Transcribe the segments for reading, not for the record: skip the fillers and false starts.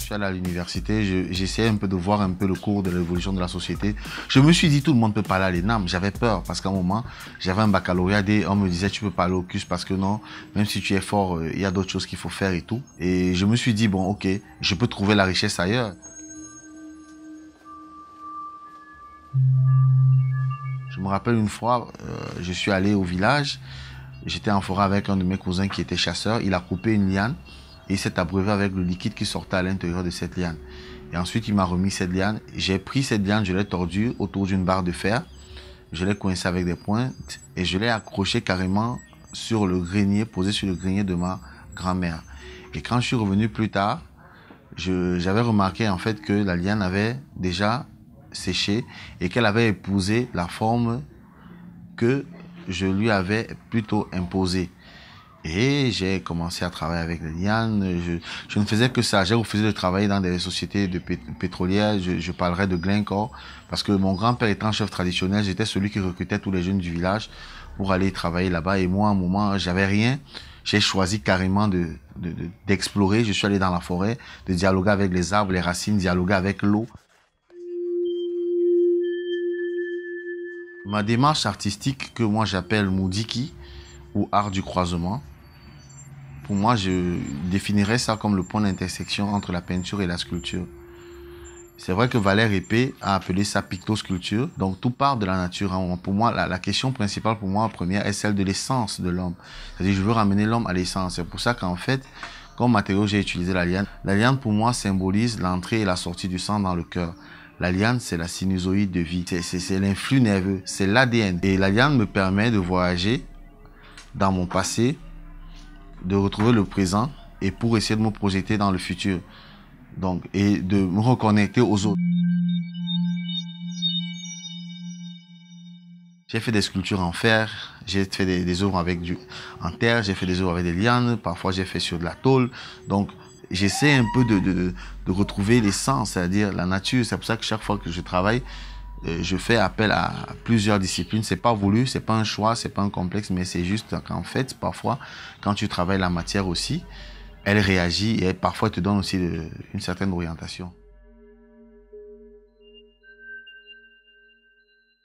suis allé à l'université, j'essayais un peu de voir un peu le cours de l'évolution de la société. Je me suis dit, tout le monde peut parler à l'ENAM. J'avais peur parce qu'à un moment, j'avais un baccalauréat et on me disait, tu peux parler au CUS parce que non, même si tu es fort, il y a d'autres choses qu'il faut faire et tout. Et je me suis dit, bon, ok, je peux trouver la richesse ailleurs. Je me rappelle une fois, je suis allé au village, j'étais en forêt avec un de mes cousins qui était chasseur, il a coupé une liane et il s'est abreuvé avec le liquide qui sortait à l'intérieur de cette liane. Et ensuite, il m'a remis cette liane. J'ai pris cette liane, je l'ai tordue autour d'une barre de fer, je l'ai coincée avec des pointes et je l'ai accrochée carrément sur le grenier, posé sur le grenier de ma grand-mère. Et quand je suis revenu plus tard, j'avais remarqué en fait que la liane avait déjà séché et qu'elle avait épousé la forme que je lui avais plutôt imposée. Et j'ai commencé à travailler avec les lianes. Je ne faisais que ça. J'ai refusé de travailler dans des sociétés pétrolières. Je parlerai de Glencore parce que mon grand-père étant chef traditionnel, j'étais celui qui recrutait tous les jeunes du village pour aller travailler là-bas. Et moi, à un moment, j'avais rien. J'ai choisi carrément d'explorer. Je suis allé dans la forêt, de dialoguer avec les arbres, les racines, dialoguer avec l'eau. Ma démarche artistique que moi j'appelle Moudiki ou art du croisement, pour moi je définirais ça comme le point d'intersection entre la peinture et la sculpture. C'est vrai que Valère Épée a appelé ça pictosculpture, donc tout part de la nature. Pour moi, la question principale pour moi première est celle de l'essence de l'homme. C'est-à-dire je veux ramener l'homme à l'essence. C'est pour ça qu'en fait, comme matériau j'ai utilisé la liane. La liane pour moi symbolise l'entrée et la sortie du sang dans le cœur. La liane, c'est la sinusoïde de vie. C'est l'influx nerveux, c'est l'ADN. Et la liane me permet de voyager dans mon passé, de retrouver le présent et pour essayer de me projeter dans le futur. Donc, et de me reconnecter aux autres. J'ai fait des sculptures en fer, j'ai fait des œuvres en terre, j'ai fait des œuvres avec des lianes, parfois j'ai fait sur de la tôle. Donc, j'essaie un peu de retrouver l'essence, c'est-à-dire la nature. C'est pour ça que chaque fois que je travaille, je fais appel à plusieurs disciplines. C'est pas voulu, c'est pas un choix, c'est pas un complexe, mais c'est juste qu'en fait, parfois, quand tu travailles la matière aussi, elle réagit et parfois elle te donne aussi une certaine orientation.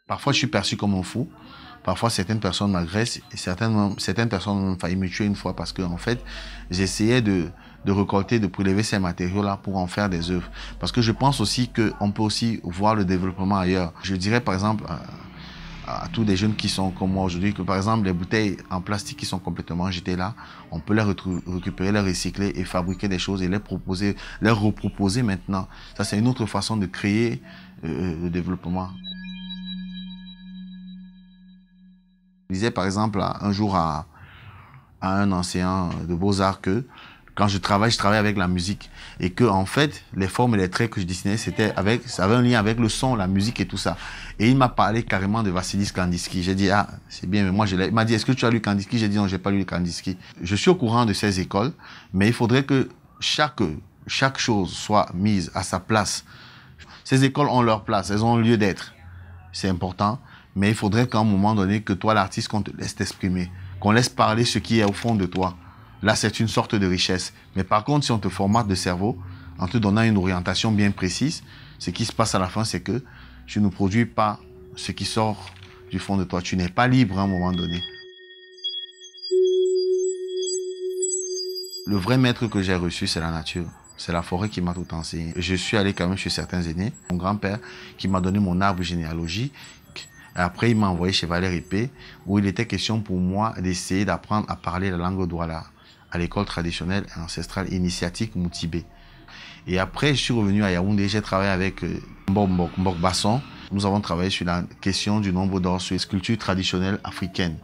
Parfois, je suis perçu comme un fou. Parfois, certaines personnes m'agressent et certaines personnes ont failli me tuer une fois parce que, en fait, j'essayais de récolter, de prélever ces matériaux-là pour en faire des œuvres. Parce que je pense aussi qu'on peut aussi voir le développement ailleurs. Je dirais, par exemple, à tous les jeunes qui sont comme moi aujourd'hui, que par exemple, les bouteilles en plastique qui sont complètement jetées là, on peut les récupérer, les recycler et fabriquer des choses et les reproposer maintenant. Ça, c'est une autre façon de créer le développement. Je disais par exemple un jour à un enseignant de beaux-arts que quand je travaille avec la musique et que en fait les formes et les traits que je dessinais ça avait un lien avec le son, la musique et tout ça. Et il m'a parlé carrément de Vassilis Kandinsky. J'ai dit ah c'est bien mais moi il m'a dit est-ce que tu as lu Kandinsky? J'ai dit non, j'ai pas lu Kandinsky. Je suis au courant de ces écoles, mais il faudrait que chaque chose soit mise à sa place. Ces écoles ont leur place, elles ont lieu d'être. C'est important. Mais il faudrait qu'à un moment donné, que toi, l'artiste, qu'on te laisse t'exprimer, qu'on laisse parler ce qui est au fond de toi. Là, c'est une sorte de richesse. Mais par contre, si on te formate de cerveau, en te donnant une orientation bien précise, ce qui se passe à la fin, c'est que tu ne produis pas ce qui sort du fond de toi. Tu n'es pas libre à un moment donné. Le vrai maître que j'ai reçu, c'est la nature. C'est la forêt qui m'a tout enseigné. Je suis allé quand même chez certains aînés. Mon grand-père qui m'a donné mon arbre généalogique. Après, il m'a envoyé chez Valère Épée, où il était question pour moi d'essayer d'apprendre à parler la langue Douala à l'école traditionnelle et ancestrale initiatique Moutibé. Et après, je suis revenu à Yaoundé, j'ai travaillé avec Mbok Basson. Nous avons travaillé sur la question du nombre d'or sur les sculptures traditionnelles africaines.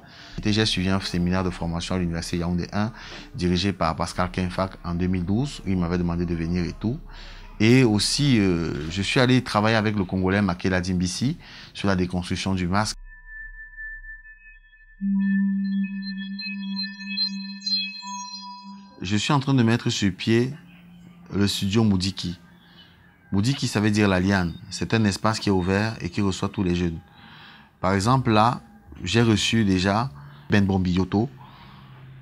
J'ai suivi un séminaire de formation à l'université Yaoundé 1, dirigé par Pascal Kenfak en 2012, où il m'avait demandé de venir et tout. Et aussi, je suis allé travailler avec le Congolais Makela Dimbisi sur la déconstruction du masque. Je suis en train de mettre sur pied le studio Moudiki. Moudiki, ça veut dire la liane. C'est un espace qui est ouvert et qui reçoit tous les jeunes. Par exemple, là, j'ai reçu déjà Ben Bombiyoto,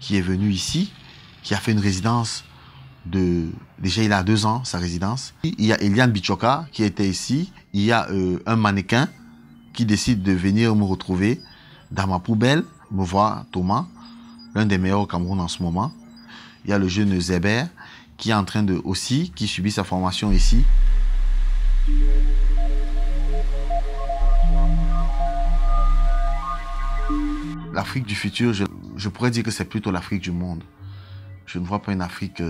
qui est venu ici, qui a fait une résidence Déjà, il a 2 ans, sa résidence. Il y a Eliane Bichoka qui était ici. Il y a un mannequin qui décide de venir me retrouver dans ma poubelle, me voir, Thomas, l'un des meilleurs au Cameroun en ce moment. Il y a le jeune Zéber qui est en train de aussi, qui subit sa formation ici. L'Afrique du futur, je pourrais dire que c'est plutôt l'Afrique du monde. Je ne vois pas une Afrique...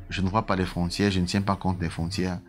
je ne vois pas les frontières, je ne tiens pas compte des frontières.